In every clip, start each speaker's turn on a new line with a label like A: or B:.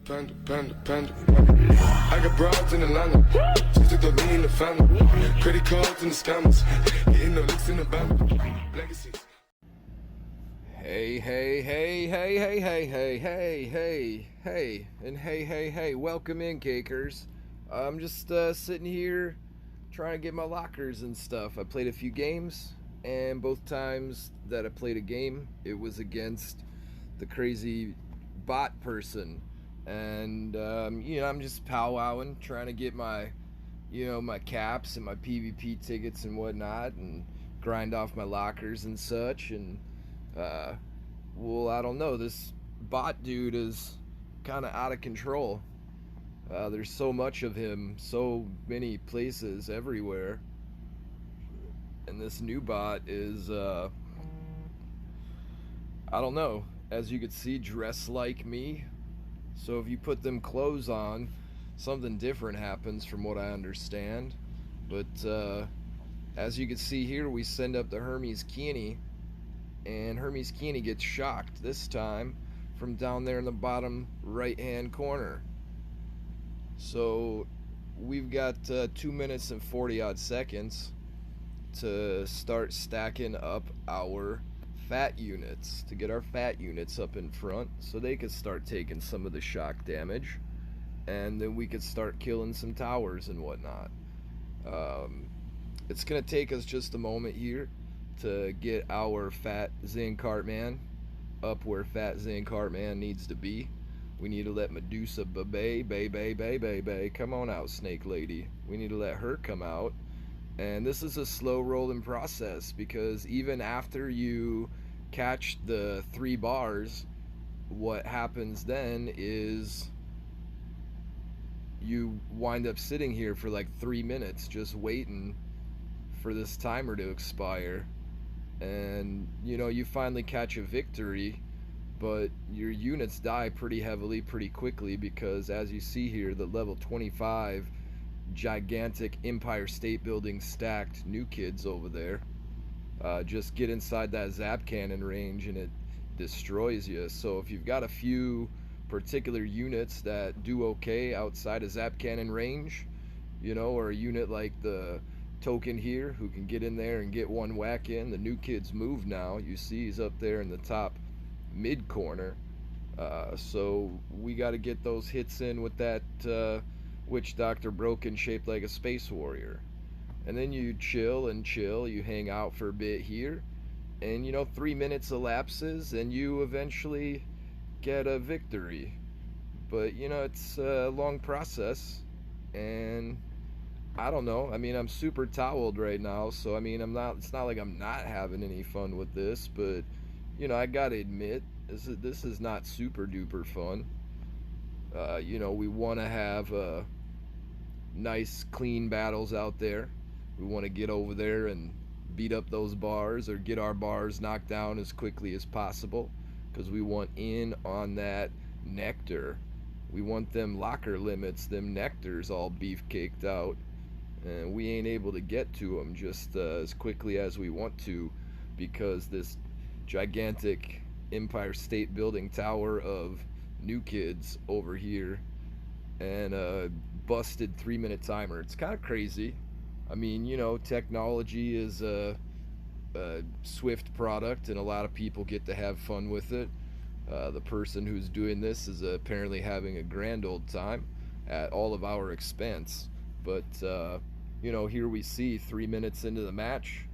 A: Panda. I got broads in Atlanta. Just to throw me in the family. Credit cards and the scammers. Getting no licks in the band. Legacies.
B: Hey, welcome in, cakers. I'm just sitting here trying to get my lockers and stuff. I played a few games, and both times that I played a game, it was against the crazy bot person. And, I'm just powwowing, trying to get my caps and my PvP tickets and whatnot, and grind off my lockers and such. And, well, I don't know. This bot dude is kind of out of control. There's so much of him, so many places, everywhere. And this new bot is, I don't know. As you can see, dressed like me. So if you put them clothes on, something different happens from what I understand. But as you can see here, we send up the Hermes Keeney, and Hermes Keeney gets shocked this time from down there in the bottom right hand corner. So we've got 2 minutes and 40 odd seconds to start stacking up our fat units, to get our fat units up in front so they could start taking some of the shock damage, and then we could start killing some towers and whatnot. It's gonna take us just a moment here to get our fat Zen Cartman up where fat Zen Cartman needs to be. We need to let Medusa bay come on out, Snake Lady. We need to let her come out. And this is a slow rolling process, because even after you catch the 3 bars, what happens then is you wind up sitting here for like 3 minutes just waiting for this timer to expire. And you finally catch a victory, but your units die pretty heavily pretty quickly, because as you see here, the level 25 gigantic Empire State Building stacked new kids over there just get inside that zap cannon range and it destroys you. So if you've got a few particular units that do okay outside of zap cannon range, or a unit like the token here who can get in there and get one whack in, the new kid's move now, you see he's up there in the top mid corner. So we got to get those hits in with that Witch Doctor Broken shaped like a space warrior. And then you chill, you hang out for a bit here, and 3 minutes elapses and you eventually get a victory. But it's a long process, and I don't know. I mean, I'm super toweled right now, so I mean, it's not like I'm not having any fun with this, but I gotta admit, this is not super duper fun. We want to have nice clean battles out there. We want to get over there and beat up those bars, or get our bars knocked down as quickly as possible, because we want in on that nectar. We want them locker limits, them nectars all beefcaked out, and we ain't able to get to them just as quickly as we want to, because this gigantic Empire State Building tower of new kids over here and a busted 3-minute timer. It's kind of crazy. I mean, technology is a swift product, and a lot of people get to have fun with it. The person who's doing this is apparently having a grand old time at all of our expense. But here we see 3 minutes into the match,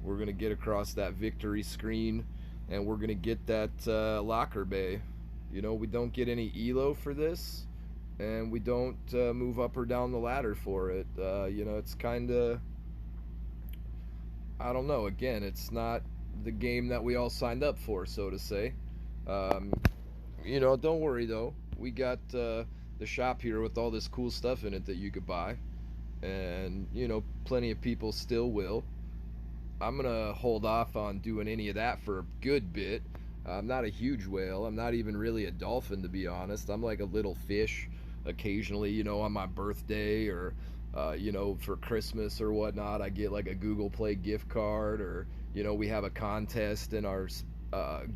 B: we're gonna get across that victory screen, and we're gonna get that locker bay. We don't get any elo for this, and we don't move up or down the ladder for it. It's kind of, I don't know. Again, it's not the game that we all signed up for, so to say. Don't worry though. We got the shop here with all this cool stuff in it that you could buy, and plenty of people still will. I'm gonna hold off on doing any of that for a good bit. I'm not a huge whale. I'm not even really a dolphin, to be honest. I'm like a little fish. Occasionally, on my birthday, or for Christmas or whatnot, I get like a Google Play gift card, or we have a contest in our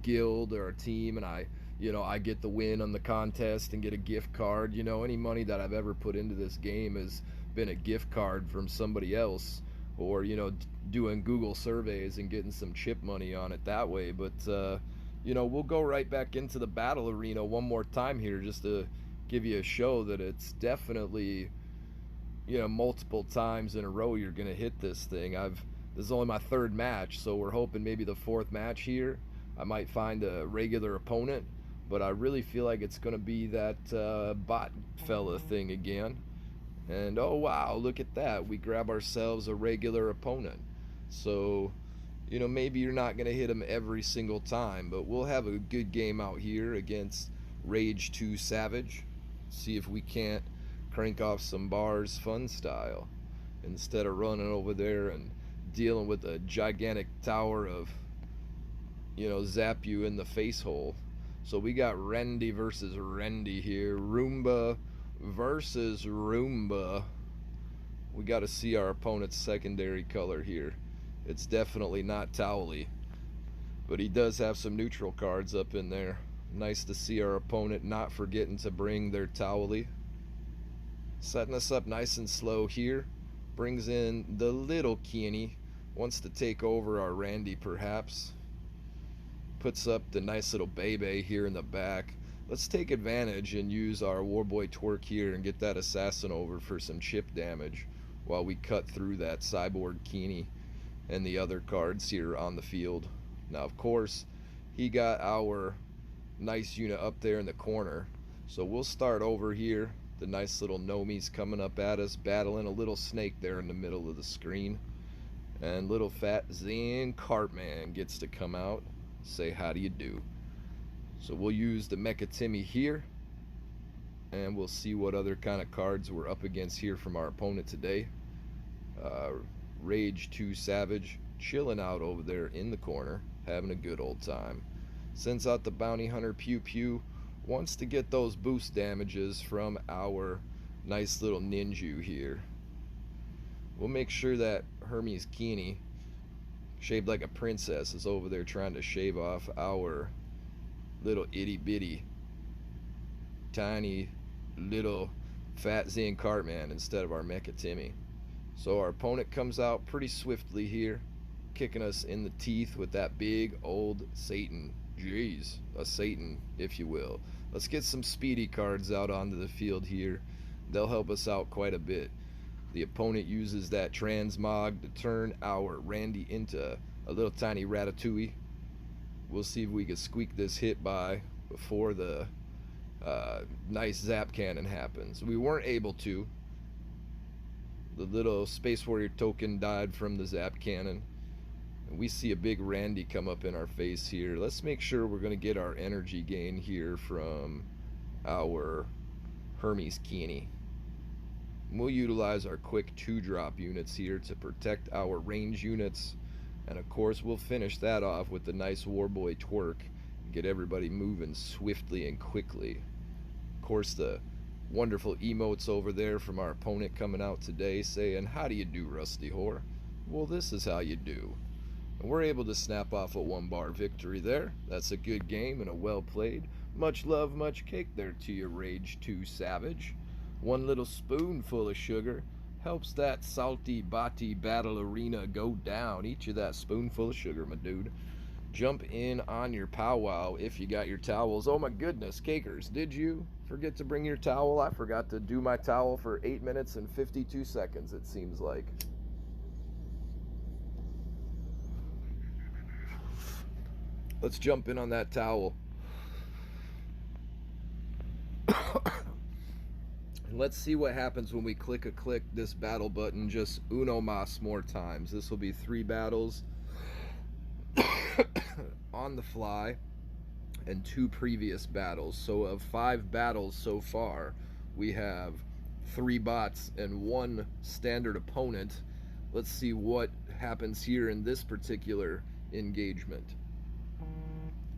B: guild or our team, and I I get the win on the contest and get a gift card. Any money that I've ever put into this game has been a gift card from somebody else, or doing Google surveys and getting some chip money on it that way. But we'll go right back into the battle arena one more time here, just to give you a show that it's definitely multiple times in a row you're gonna hit this thing. This is only my third match, so we're hoping maybe the fourth match here I might find a regular opponent, but I really feel like it's gonna be that bot fella thing again. And oh wow, look at that, we grab ourselves a regular opponent. So maybe you're not gonna hit him every single time, but we'll have a good game out here against Rage 2 Savage. See if we can't crank off some bars fun style, instead of running over there and dealing with a gigantic tower of zap you in the face hole. So we got Randy versus Randy here, Roomba versus Roomba. We got to see our opponent's secondary color here. It's definitely not Towley, but he does have some neutral cards up in there. Nice to see our opponent not forgetting to bring their Towley. Setting us up nice and slow here. Brings in the little Kenny. Wants to take over our Randy perhaps. Puts up the nice little Bebe here in the back. Let's take advantage and use our Warboy Twerk here and get that assassin over for some chip damage while we cut through that Cyborg Kenny and the other cards here on the field. Now of course he got our nice unit up there in the corner, so we'll start over here. The nice little Nomi's coming up at us, battling a little snake there in the middle of the screen. And little fat Zan Cartman gets to come out, say how do you do. So we'll use the Mecha Timmy here, and we'll see what other kind of cards we're up against here from our opponent today. Rage 2 Savage chilling out over there in the corner, having a good old time. Sends out the Bounty Hunter Pew Pew. Wants to get those boost damages from our nice little ninja here. We'll make sure that Hermes Keeney, shaped like a princess, is over there trying to shave off our little itty bitty tiny little fat Zen Cartman instead of our Mecha Timmy. So our opponent comes out pretty swiftly here, kicking us in the teeth with that big old Satan. Jeez, a Satan, if you will. Let's get some speedy cards out onto the field here. They'll help us out quite a bit. The opponent uses that transmog to turn our Randy into a little tiny Ratatouille. We'll see if we can squeak this hit by before the nice zap cannon happens. We weren't able to. The little Space Warrior token died from the zap cannon. We see a big Randy come up in our face here. Let's make sure we're going to get our energy gain here from our Hermes Keeney. We'll utilize our quick 2-drop units here to protect our range units. And of course we'll finish that off with the nice Warboy Twerk and get everybody moving swiftly and quickly. Of course the wonderful emotes over there from our opponent coming out today saying, how do you do, Rusty Whore? Well, this is how you do. And we're able to snap off a 1-bar victory there. That's a good game and a well played. Much love, much cake there to you, Rage 2 Savage. One little spoonful of sugar helps that salty bati battle arena go down. Eat you that spoonful of sugar, my dude. Jump in on your powwow if you got your towels. Oh my goodness, cakers, did you forget to bring your towel? I forgot to do my towel for 8 minutes and 52 seconds, it seems like. Let's jump in on that towel. And let's see what happens when we click this battle button just uno mas more times. This will be 3 battles on the fly and 2 previous battles. So of 5 battles so far, we have 3 bots and 1 standard opponent. Let's see what happens here in this particular engagement.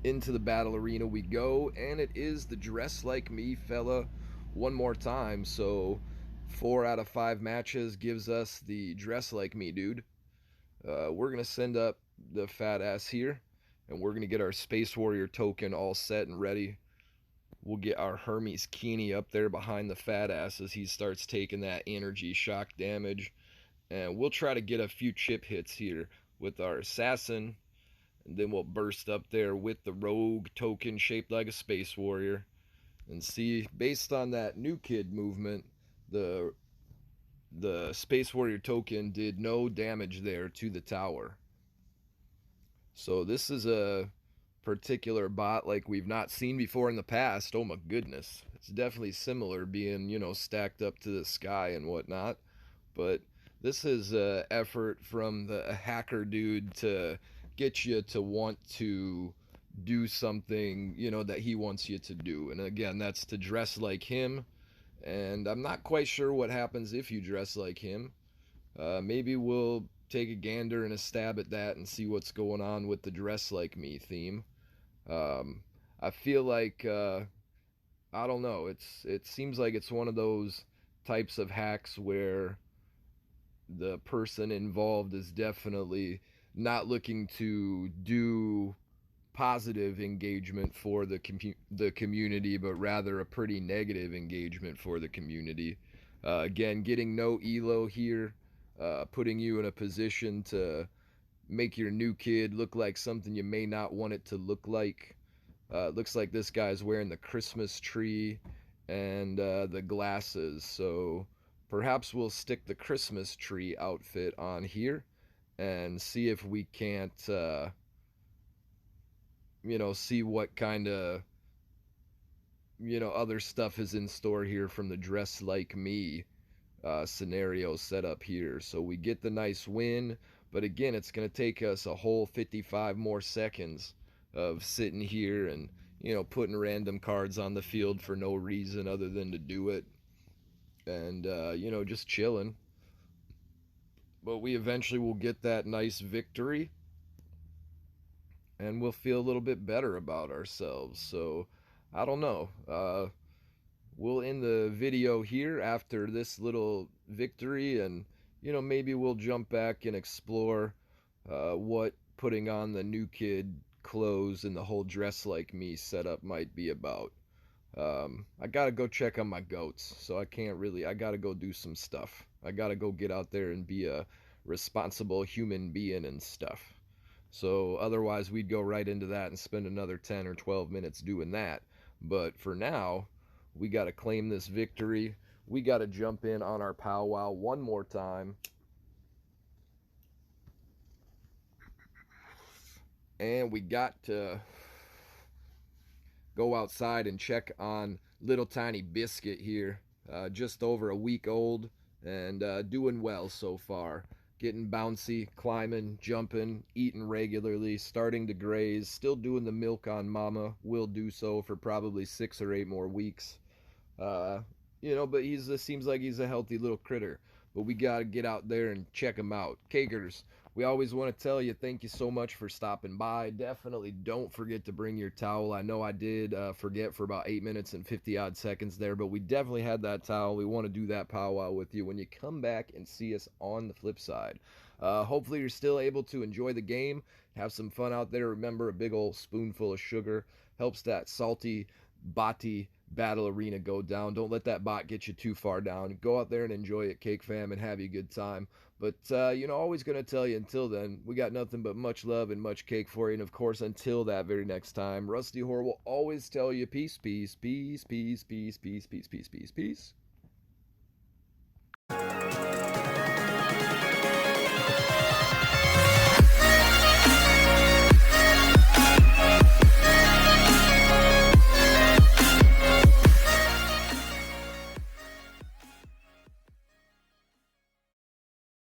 B: Into the battle arena we go, and it is the dress like me fella one more time. So 4 out of 5 matches gives us the dress like me dude. We're gonna send up the fat ass here, and we're gonna get our Space Warrior token all set and ready We'll get our Hermes Keeney up there behind the fat ass as he starts taking that energy shock damage. And we'll try to get a few chip hits here with our assassin. And then we'll burst up there with the rogue token shaped like a space warrior. And see, based on that new kid movement, the space warrior token did no damage there to the tower. So this is a particular bot like we've not seen before in the past. Oh my goodness. It's definitely similar being, stacked up to the sky and whatnot. But this is an effort from the hacker dude to get you to want to do something, that he wants you to do. And again, that's to dress like him. And I'm not quite sure what happens if you dress like him. Maybe we'll take a gander and a stab at that and see what's going on with the dress like me theme. I feel like I don't know. It seems like it's one of those types of hacks where the person involved is definitely not looking to do positive engagement for the community, but rather a pretty negative engagement for the community. Again, getting no elo here, putting you in a position to make your new kid look like something you may not want it to look like. Looks like this guy's wearing the Christmas tree and the glasses, so perhaps we'll stick the Christmas tree outfit on here and see if we can't, see what kind of, other stuff is in store here from the dress like me scenario set up here. So we get the nice win, but again, it's going to take us a whole 55 more seconds of sitting here and, putting random cards on the field for no reason other than to do it. And, just chilling. But we eventually will get that nice victory. And we'll feel a little bit better about ourselves. So, I don't know. We'll end the video here after this little victory. And, maybe we'll jump back and explore what putting on the new kid clothes and the whole dress like me setup might be about. I gotta go check on my goats, so I gotta go do some stuff. I gotta go get out there and be a responsible human being and stuff. So otherwise we'd go right into that and spend another 10 or 12 minutes doing that. But for now, we gotta claim this victory. We gotta jump in on our powwow one more time. And we got to go outside and check on little tiny Biscuit here. Just over a week old and doing well so far. Getting bouncy, climbing, jumping, eating regularly, starting to graze, still doing the milk on mama. Will do so for probably 6 or 8 more weeks. But seems like he's a healthy little critter. But we gotta get out there and check him out. Cakers, we always want to tell you thank you so much for stopping by. Definitely don't forget to bring your towel. I know I did forget for about 8 minutes and 50 odd seconds there, but we definitely had that towel. We want to do that powwow with you when you come back and see us on the flip side. Hopefully you're still able to enjoy the game, have some fun out there. Remember, a big old spoonful of sugar helps that salty, botty battle arena go down. Don't let that bot get you too far down. Go out there and enjoy it, Cake Fam, and have you a good time. But, always going to tell you, until then, we got nothing but much love and much cake for you. And, of course, until that very next time, Rusty Horror will always tell you peace, peace, peace, peace, peace, peace, peace, peace, peace, peace.